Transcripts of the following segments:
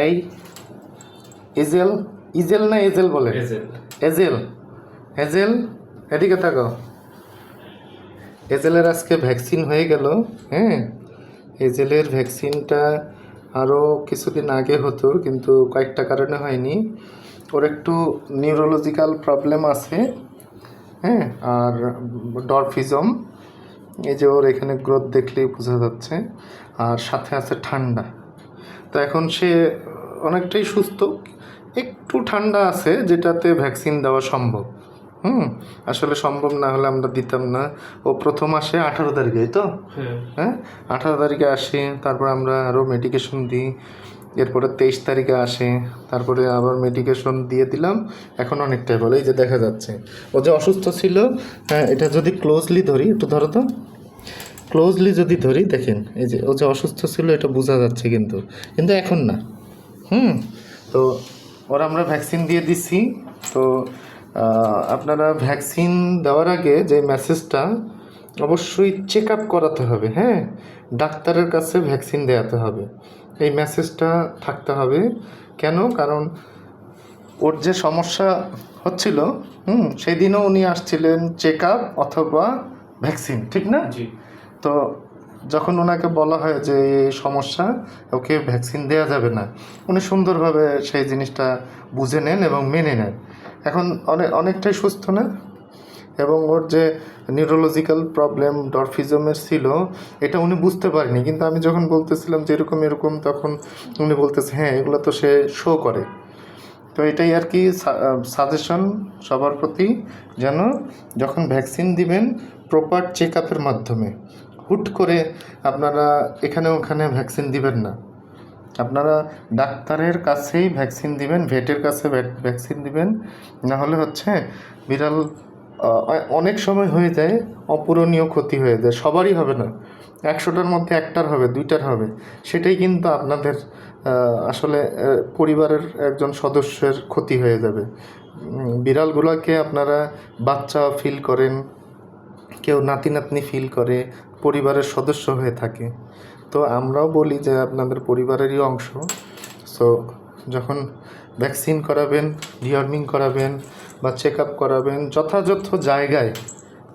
এই ইজেল, ইজেল না এজেল বলে? এজেল। এজেল, এদিকে থাকো। এজেলের আজকে ভ্যাকসিন হয়ে গেল। হ্যাঁ, এজেলের ভ্যাকসিনটা আরও কিছুদিন আগে হতো, কিন্তু কয়েকটা কারণে হয়নি। ওর একটু নিউরোলজিক্যাল প্রবলেম আছে। হ্যাঁ, আর ডরফিজম, এই যে ওর এখানে গ্রোথ দেখলেই বোঝা যাচ্ছে। আর সাথে আছে ঠান্ডা। তো এখন সে অনেকটাই সুস্থ, একটু ঠান্ডা আছে যেটাতে ভ্যাকসিন দেওয়া সম্ভব। আসলে সম্ভব না হলে আমরা দিতাম না। ও প্রথম আসে 18 তারিখে, তো হ্যাঁ 18 তারিখে আসে, তারপর আমরা আরও মেডিকেশন দিই। এরপরে 23 তারিখে আসে, তারপরে আবার মেডিকেশন দিয়ে দিলাম। এখন অনেকটাই বলে, এই যে দেখা যাচ্ছে ও যে অসুস্থ ছিল। হ্যাঁ, এটা যদি ক্লোজলি ধরি, একটু ধরো তো, ক্লোজলি যদি ধরি দেখেন, এই যে ও যে অসুস্থ ছিল এটা বোঝা যাচ্ছে, কিন্তু কিন্তু এখন না। তো ওরা আমরা ভ্যাকসিন দিয়ে দিচ্ছি। তো আপনারা ভ্যাকসিন দেওয়ার আগে যে মেসেজটা, অবশ্যই চেক আপ করাতে হবে। হ্যাঁ, ডাক্তারের কাছে ভ্যাকসিন দেওয়াতে হবে, এই মেসেজটা থাকতে হবে। কেন? কারণ ওর যে সমস্যা হচ্ছিল, সেই দিনও উনি আসছিলেন চেক আপ অথবা ভ্যাকসিন, ঠিক না? জি। তো যখন ওনাকে বলা হয় যে এই সমস্যা, ওকে ভ্যাকসিন দেওয়া যাবে না, উনি সুন্দরভাবে সেই জিনিসটা বুঝে নেন এবং মেনে নেন। এখন অনেকটাই সুস্থ না? এবং ওর যে নিউরোলজিক্যাল প্রবলেম ডরফিজমের ছিল, এটা উনি বুঝতে পারেনি, কিন্তু আমি যখন বলতেছিলাম যে এরকম এরকম, তখন উনি বলতেছে হ্যাঁ এগুলো তো সে শো করে। তো এটাই আর কি সাজেশন সবার প্রতি, যেন যখন ভ্যাকসিন দিবেন প্রপার চেক আপের মাধ্যমে, হুট করে আপনারা এখানে ওখানে ভ্যাকসিন দিবেন না। আপনারা ডাক্তারের কাছেই ভ্যাকসিন দিবেন, ভেটের কাছে ভ্যাকসিন দিবেন। না হলে হচ্ছে বিড়াল অনেক সময় হয়ে যায় অপূরণীয় ক্ষতি হয়ে যায়। সবারই হবে না, 100টার মধ্যে একটার হবে, 2টার হবে। সেটাই কিন্তু আপনাদের আসলে পরিবারের একজন সদস্যের ক্ষতি হয়ে যাবে। বিড়ালগুলোকে আপনারা বাচ্চা ফিল করেন, কেউ নাতি নাতনি ফিল করে, পরিবারের সদস্য হয়ে থাকে। তো আমরাও বলি যে আপনাদের পরিবারেরই অংশ। সো যখন ভ্যাকসিন করাবেন, ডিওয়ার্মিং করাবেন বা চেক আপ করাবেন, যথাযথ জায়গায়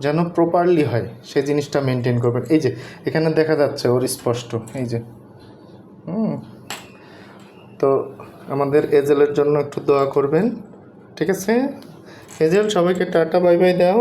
যেন প্রপারলি হয়, সেই জিনিসটা মেনটেন করবেন। এই যে এখানে দেখা যাচ্ছে ওর স্পষ্ট, এই যে তো আমাদের এজেলের জন্য একটু দোয়া করবেন, ঠিক আছে? এজেল, সবাইকে টাটা বাই বাই দাও।